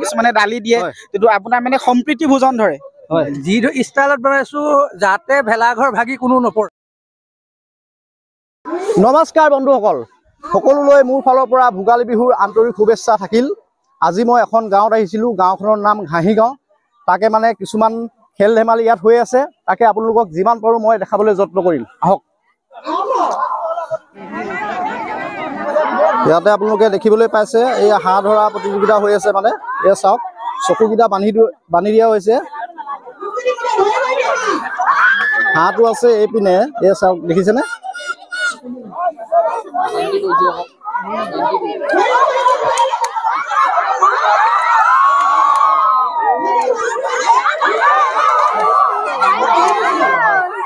কিছুমানে দালি দিয়ে কিন্তু আপোনাৰ মানে সম্প্ৰীতি ভোজন ধৰে হয় যি ষ্টাইলত বনাইছো যাতে ভেলাঘৰ ভাগি কোনো নপৰে। নমস্কাৰ বন্ধুসকল, সকলোলৈ মোৰ ফালৰ পৰা ভোগালী বিহুৰ আন্তৰিক শুভেচ্ছা থাকিল। আজি মই এখন গাঁৱত আহিছিলোঁ, গাঁওখনৰ নাম ঘাঁহি গাঁও। তাকে মানে কিছুমান খেল ধেমালি ইয়াত হৈ আছে, তাকে আপোনালোকক যিমান পাৰোঁ মই দেখাবলৈ যত্ন কৰিম। আহক। ইয়াতে আপোনালোকে দেখিবলৈ পাইছে এই হাঁহ ধৰা প্ৰতিযোগিতা হৈ আছে। মানে এয়া চাওক, চকুকেইটা বান্ধি দিয়া হৈছে। হাঁহটো আছে এইপিনে, এয়া চাওক, দেখিছেনে?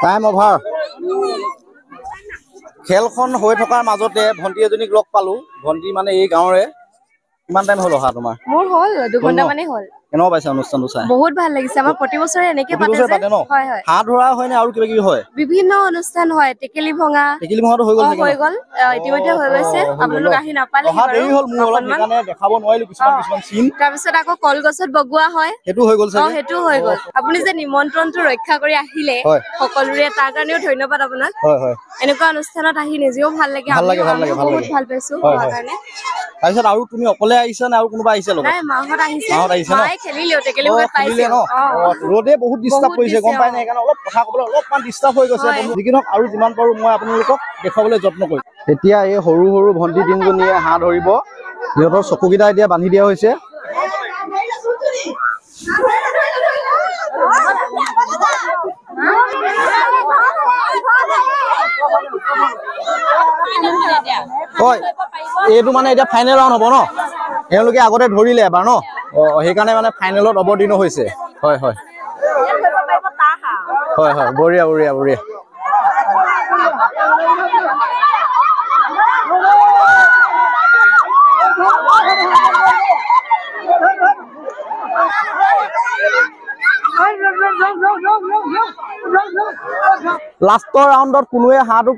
Time over. খেলখন হৈ থকাৰ মাজতে ভণ্টি এজনীক লগ পালো। ভণ্টি মানে এই গাঁৱৰে। কিমান টাইম হ'ল অহা তোমাৰ? মোৰ হ'ল 2 ঘণ্টা মানে হ'ল। কেনেকুৱা পাইছে অনুষ্ঠানটো চাই? বহুত ভাল লাগিছে। আমাৰ প্ৰতি বছৰে এনেকৈ পাতে ন? হয় হয়। হাঁহ ধৰা হয় নে আৰু কিবা কিবি হয়? বিভিন্ন অনুষ্ঠান হয়। টেকেলি ভঙা। টেকেলি ভঙাটো হৈ গ'ল চাগে? হৈ গ'ল, ইতিমধ্যে হৈ গৈছে। আপোনালোক আহি নাপালে অহা দেৰি হ'ল মোৰ অলপ, সেইকাৰণে দেখাব নোৱাৰিলো কিছুমান চিন। তাৰপিছত আকৌ কলগছত বগোৱা হয়, সেইটো হৈ গ'ল চাগে? সেইটো হৈ গ'ল। আপুনি যে নিমন্ত্ৰণটো ৰক্ষা কৰি আহিলে সকলোৰে, তাৰ কাৰণেও ধন্যবাদ আপোনাক। হয় হয়। এনেকুৱা অনুষ্ঠানত আহি নিজেও ভাল লাগে, বহুত ভাল পাইছো কাৰণে। তাৰপিছত আৰু তুমি অকলে আহিছা নে আৰু কোনোবা আহিছে লগত? নাই, মাহঁত আহিছে। মায়ে খেলিলেও, টেকেলি ভঙাত পাইছে ন। ৰ'দে বহুত ডিষ্টাৰ্ব কৰিছে, গম পাই নাই? সেইকাৰণে অলপ কথা ক'বলৈ অলপমান ডিষ্টাৰ্ব হৈ গৈছে। যি নহওক আৰু যিমান পাৰোঁ মই আপোনালোকক দেখুৱাবলৈ যত্ন কৰিম। এতিয়া এই সৰু সৰু ভণ্টি তিনিজনীয়ে হাঁহ ধৰিব। সিহঁতৰ চকুকেইটা এতিয়া বান্ধি দিয়া হৈছে। হয়, এইটো মানে এতিয়া ফাইনেল ৰাউণ্ড হ'ব ন? এওঁলোকে আগতে ধৰিলে এবাৰ ন? সেইকাৰণে মানে ফাইনেলত অৱতীৰ্ণ হৈছে। হয় হয় হয় হয়, বঢ়িয়া বঢ়িয়া বঢ়িয়া। লাষ্টৰ ৰাউণ্ডত কোনোৱে হাঁহটোক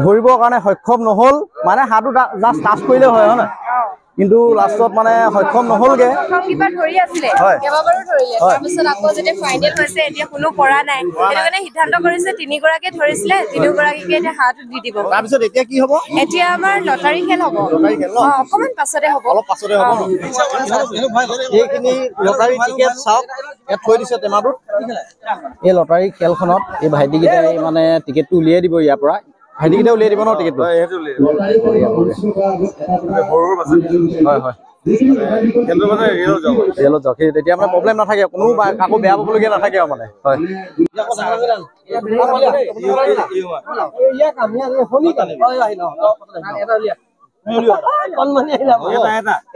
ধৰিবৰ কাৰণে সক্ষম নহ'ল। মানে হাঁহটো জাষ্ট টাচ কৰিলে হয় নহয়, কিন্তু লাষ্টত মানে সক্ষম নহ'লগে। ধৰি আছিলে, কেইবাবাৰো ধৰিলে। তাৰপিছত আকৌ যেতিয়া ফাইনেল হৈছে, এতিয়া কোনো পৰা নাই। সেইটো কাৰণে সিদ্ধান্ত কৰিছে 3 গৰাকীয়ে ধৰিছিলে, 3 গৰাকীকে এতিয়া হাঁহটো দি দিব। তাৰপিছত এতিয়া কি হ'ব? এতিয়া আমাৰ লটাৰী খেল হ'ব। অকমান পাছতে হ'ব, অলপ পাছতে হ'ব। এইখিনি লটাৰী টিকেট চাওক, ইয়াত থৈ দিছে টেমাটোত। এই লটাৰী খেলখনত এই ভাইটিকেইটাই মানে টিকেটটো উলিয়াই দিব ইয়াৰ পৰা। ভাইটিকেইটা উলিয়াই দিব ন টিকেটটো? হয় হয়। ৰেলত যাওক, তেতিয়া মানে প্ৰব্লেম নাথাকে, কোনো কাকো বেয়া পাবলগীয়া নাথাকে আৰু মানে। হয়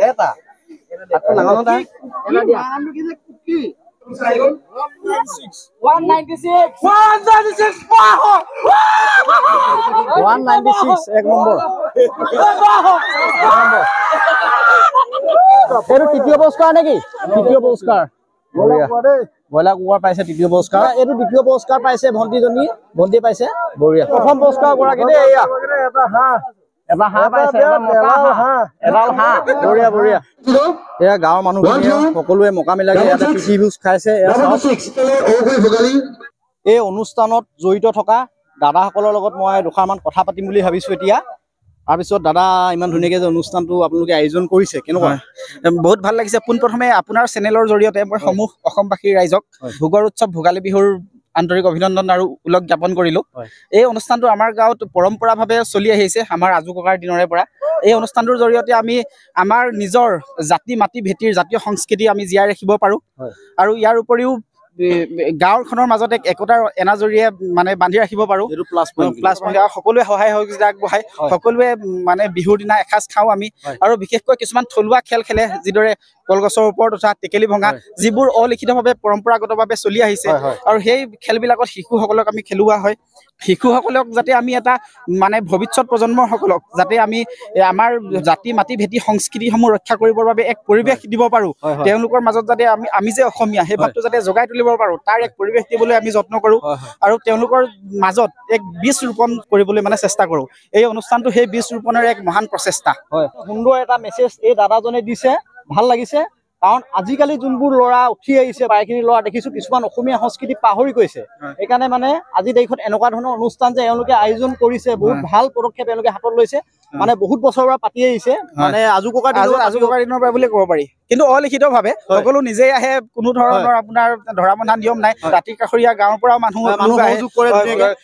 এক নম্বৰ। এইটো তৃতীয় পুৰস্কাৰ নেকি? তৃতীয় পুৰস্কাৰ। ব্ৰইলাৰ কুকুৰা পাইছে তৃতীয় পুৰস্কাৰ। এইটো দ্বিতীয় পুৰস্কাৰ পাইছে ভণ্টিয়ে পাইছে। বঢ়িয়া। প্ৰথম পুৰস্কাৰ গৰাকী দেই, এয়া এটা হাঁহ পাইছে, এডাল হাঁহ। বঢ়িয়া বঢ়িয়া। এয়া গাঁৱৰ মানুহখিনিয়ে সকলোৱে মোকামিলাকে ইয়াতে প্ৰীতি ভোজ খাইছে। এই অনুষ্ঠানত জড়িত থকা দাদাসকলৰ লগত মই দুষাৰমান কথা পাতিম বুলি ভাবিছো এতিয়া। তাৰপিছত দাদা, ইমান ধুনীয়াকৈ যে অনুষ্ঠানটো আপোনালোকে আয়োজন কৰিছে, কেনেকুৱা? বহুত ভাল লাগিছে। পোনপ্ৰথমে আপোনাৰ চেনেলৰ জৰিয়তে মই সমূহ অসমবাসী ৰাইজক ভোগৰ উৎসৱ ভোগালী বিহুৰ আন্তৰিক অভিনন্দন আৰু ওলগ জ্ঞাপন কৰিলোঁ। এই অনুষ্ঠানটো আমাৰ গাঁৱত পৰম্পৰাভাৱে চলি আহিছে, আমাৰ আজু ককাৰ দিনৰে পৰা। এই অনুষ্ঠানটোৰ জৰিয়তে আমি আমাৰ নিজৰ জাতি মাতি ভেটিৰ জাতীয় সংস্কৃতি আমি জীয়াই ৰাখিব পাৰোঁ। আৰু ইয়াৰ উপৰিও গাঁওখনৰ মাজত এক একতাৰ এনাজৰীয়ে মানে বান্ধি ৰাখিব পাৰোঁ। Plus point. সকলোৱে সহায় সহযোগিতা আগবঢ়ায়, সকলোৱে মানে বিহুৰ দিনা এসাঁজ খাওঁ আমি। আৰু বিশেষকৈ কিছুমান থলুৱা খেল খেলে, যিদৰে কলগছৰ ওপৰত উঠা, টেকেলি ভঙা, যিবোৰ অলিখিতভাৱে পৰম্পৰাগতভাৱে চলি আহিছে। আৰু সেই খেলবিলাকত শিশুসকলক আমি খেলোৱা হয়। শিশুসকলক যাতে আমি এটা মানে ভৱিষ্যত প্ৰজন্মসকলক যাতে আমি আমাৰ জাতি মাতি ভেটি সংস্কৃতিসমূহ ৰক্ষা কৰিবৰ বাবে এক পৰিৱেশ দিব পাৰোঁ, তেওঁলোকৰ মাজত যাতে আমি যে অসমীয়া সেই ভাৱটো যাতে জগাই তুলিব পাৰোঁ, তাৰ এক পৰিৱেশ দিবলৈ আমি যত্ন কৰোঁ। আৰু তেওঁলোকৰ মাজত এক বীজ ৰোপণ কৰিবলৈ মানে চেষ্টা কৰোঁ। এই অনুষ্ঠানটো সেই বীজ ৰোপণৰ এক মহান প্ৰচেষ্টা। সুন্দৰ এটা মেছেজ এই দাদাজনে দিছে ভাল লাগিছে কাৰণ আজিকালি যোনবোৰ ল'ৰা উঠি আহিছে প্ৰায়খিনি ল'ৰা দেখিছো কিছুমান অসমীয়া সংস্কৃতি পাহৰি গৈছে সেইকাৰণে মানে আজি দেশত এনেকুৱা ধৰণৰ অনুষ্ঠান যে এওঁলোকে আয়োজন কৰিছে বহুত ভাল পদক্ষেপ এওঁলোকে হাতত লৈছে মানে বহুত বছৰৰ পৰা পাতি আহিছে মানে আজু ককাৰ দিনৰ পৰা বুলি ক'ব পাৰি কিন্তু অলিখিতভাৱে সকলো নিজেই আহে কোনো ধৰণৰ আপোনাৰ ধৰা বন্ধা নিয়ম নাই দাঁতি কাষৰীয়া গাঁৱৰ পৰাও মানুহ সহযোগ কৰে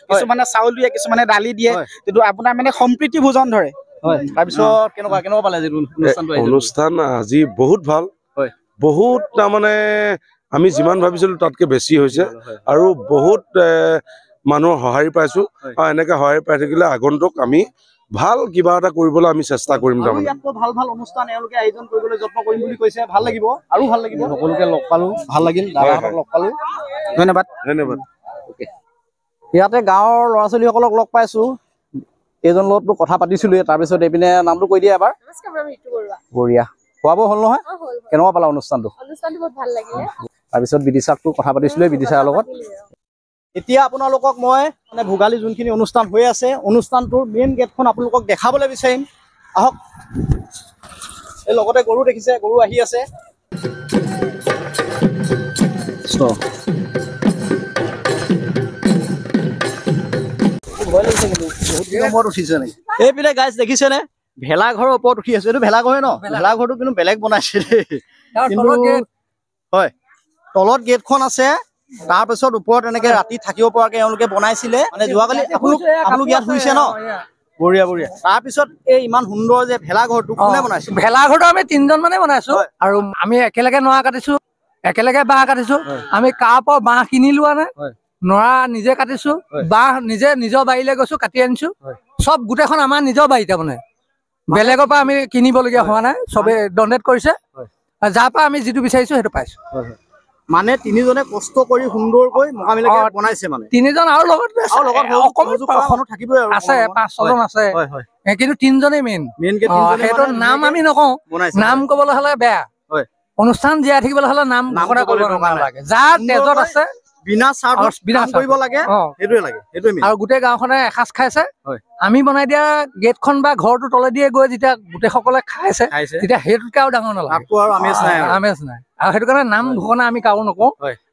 কিছুমানে চাউল দিয়ে কিছুমানে দালি দিয়ে কিন্তু আপোনাৰ মানে সম্প্ৰীতি ভোজন ধৰে তাৰপিছত কেনেকুৱা পালে যিটো অনুষ্ঠান আজি বহুত ভাল বহুত তাৰমানে আমি যিমান ভাবিছিলো তাতকে বেছি হৈছে আৰু বহুত মানুহৰ সঁহাৰি পাইছো আৰু এনেকে সঁহাৰি পাই থাকিলে আগন্তুক আমি ভাল কিবা এটা কৰিবলৈ আমি চেষ্টা কৰিম তাৰমানে ভাল অনুষ্ঠান এওঁলোকে আয়োজন কৰিবলৈ যত্ন কৰিম বুলি কৈছে ভাল লাগিব আৰু ভাল লাগিব সকলোকে লগ পালো ভাল লাগিল দাদাহঁতক লগ পালো ধন্যবাদ ইয়াতে গাঁৱৰ ল'ৰা ছোৱালীসকলক লগ পাইছো এইজন লগততো কথা পাতিছিলোৱে তাৰপিছত এইপিনে নামটো কৈ দিয়া এবাৰ বঢ়িয়া খোৱা বোৱা হ'ল নহয় কেনেকুৱা পালা অনুষ্ঠানটো বহুত ভাল লাগিলে তাৰপিছত বিদিশাকটো কথা পাতিছিলোৱে বিদিশাৰ লগত এতিয়া আপোনালোকক মই মানে ভোগালী যোনখিনি অনুষ্ঠান হৈ আছে অনুষ্ঠানটোৰ মেইন গেটখন আপোনালোকক দেখাবলৈ বিচাৰিম আহক এই লগতে গৰু দেখিছে গৰু আহি আছে এইপিনে গাইজ দেখিছেনে ভেলাঘৰৰ ওপৰত উঠি আছে এইটো ভেলাঘৰে ন ভেলাঘৰটো কিন্তু বেলেগ বনাইছে কিন্তু হয় তলত গেটখন আছে তাৰপিছত ওপৰত এনেকে ৰাতি থাকিব পৰাকে এওঁলোকে বনাইছিলে মানে যোৱাকালি আপোনালোক ইয়াত শুইছে ন বঢ়িয়া তাৰপিছত এই ইমান সুন্দৰ যে ভেলাঘৰটো কোনে বনাইছে ভেলাঘৰটো আমি 3জন মানে বনাইছো আৰু আমি একেলগে নৰা কাটিছো একেলগে বাঁহ কাটিছো আমি কাৰ পৰা বাঁহ কিনি লোৱা নাই নৰা নিজে কাটিছো বাঁহ নিজে নিজৰ বাৰীলৈ গৈছো কাটি আনিছো সব গোটেইখন আমাৰ নিজৰ বাৰীতে মানে বেলেগৰ পৰা আমি কিনিবলগীয়া হোৱা নাই চবে ডনেট কৰিছে যাৰ পৰা আমি যিটো বিচাৰিছো সেইটো পাইছো মানে 3জনে কষ্ট কৰি সুন্দৰকৈ মোকামিলাকে বনাইছে মানে 3জন আৰু লগত থাকিবই আৰু আছে 5-6জন আছে কিন্তু 3জনেই মেইন সেইটো নাম আমি নকওঁ নাম কবলৈ হলে বেয়া অনুষ্ঠান জীয়াই থাকিবলৈ হলে নাম ঘোষণা কৰিব নালাগে যাৰ তেজত আছে বিনা স্বাৰ্থত কাম কৰিব লাগে সেইটোৱে লাগে সেইটোৱে আৰু গোটেই গাঁওখনে এসাঁজ খাইছে আমি বনাই দিয়া গেটখন বা ঘৰটো তলেদিয়ে গৈ যেতিয়া গোটেইসকলে খাইছে তেতিয়া সেইটোতকে আৰু ডাঙৰ নালাগে আমেজ নাই আৰু সেইটো কাৰণে নাম ঘোষণা আমি কাৰো নকওঁ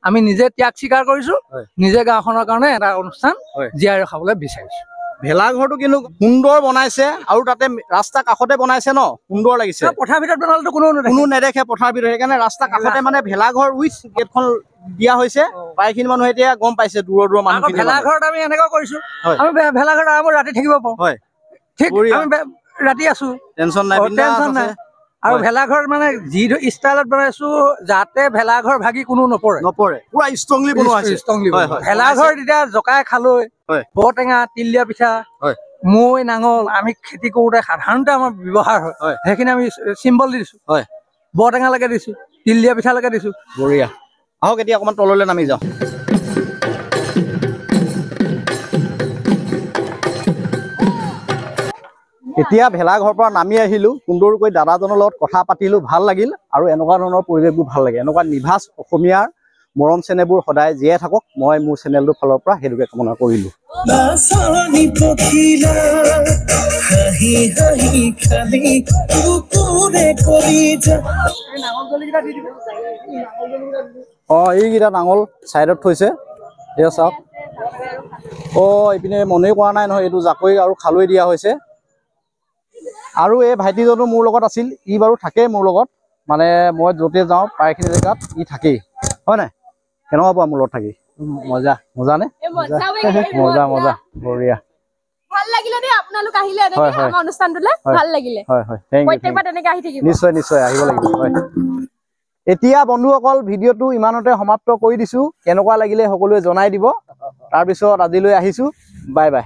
আমি নিজে ত্যাগ স্বীকাৰ কৰিছো নিজে গাঁওখনৰ কাৰণে এটা অনুষ্ঠান জীয়াই ৰখাবলৈ বিচাৰিছো ভেলাঘৰটো কিন্তু সুন্দৰ বনাইছে আৰু তাতে ৰাস্তা কাষতে বনাইছে ন সুন্দৰ লাগিছে পথাৰ ভিতৰত বনালেতো কোনো নেদেখে পথাৰ ভিতৰত সেইকাৰণে ৰাস্তা কাষতে মানে ভেলাঘৰ উইথ গেটখন দিয়া হৈছে প্ৰায়খিনি মানুহে এতিয়া গম পাইছে দূৰৰ মানুহ ভেলাঘৰত আমি এনেকুৱা কৰিছো আমি ভেলাঘৰত আৰামত ৰাতি থাকিব পাৰো ঠিক আমি ৰাতি আছো টেনচন নাই আৰু ভেলাঘৰ মানে যি ষ্টাইলত বনাইছো যাতে ভেলাঘৰ ভাগি কোনো নপৰে পুৰা ষ্ট্ৰংলি বনোৱা হৈছে ভেলাঘৰ তেতিয়া জকাই খালৈ বৰটেঙা তিল দিয়া পিঠা মৈ নাঙল আমি খেতি কৰোঁতে সাধাৰণতে আমাৰ ব্যৱহাৰ হয় সেইখিনি আমি চিম্বল দি দিছো বৰটেঙালৈকে দিছো তিল দিয়া পিঠালৈকে দিছো বঢ়িয়া আহক এতিয়া অকণমান তললৈ নামি যাওঁ এতিয়া ভেলাঘৰৰ পৰা নামি আহিলো সুন্দৰকৈ দাদাজনৰ লগত কথা পাতিলো ভাল লাগিল আৰু এনেকুৱা ধৰণৰ পৰিৱেশবোৰ ভাল লাগে এনেকুৱা নিভাঁজ অসমীয়াৰ মৰম চেনেহবোৰ সদায় জীয়াই থাকক মই মোৰ চেনেলটোৰ ফালৰ পৰা সেইটোকে কামনা কৰিলো এইকেইটা নাঙল চাইডত থৈছে এয়া চাওক এইপিনে মনেই কৰা নাই নহয় এইটো জাকৈ আৰু খালৈ দিয়া হৈছে আৰু এই ভাইটিজনো মোৰ লগত আছিল ই বাৰু থাকেই মোৰ লগত মানে মই য'তে যাওঁ প্ৰায়খিনি জেগাত ই থাকেই হয় নাই কেনেকুৱা পোৱা মোৰ লগত থাকি মজা নে মজা বঢ়িয়া ভাল লাগিলে দেই আপোনালোক আহিলে এনেকৈ আমাৰ অনুষ্ঠানটোলৈ ভাল লাগিলে প্ৰত্যেকবাৰ তেনেকৈ আহি থাকিব নিশ্চয় আহিব লাগিব এতিয়া বন্ধুসকল ভিডিঅ'টো ইমানতে সমাপ্ত কৰি দিছো কেনেকুৱা লাগিলে সকলোৱে জনাই দিব তাৰপিছত আজিলৈ আহিছো বাই বাই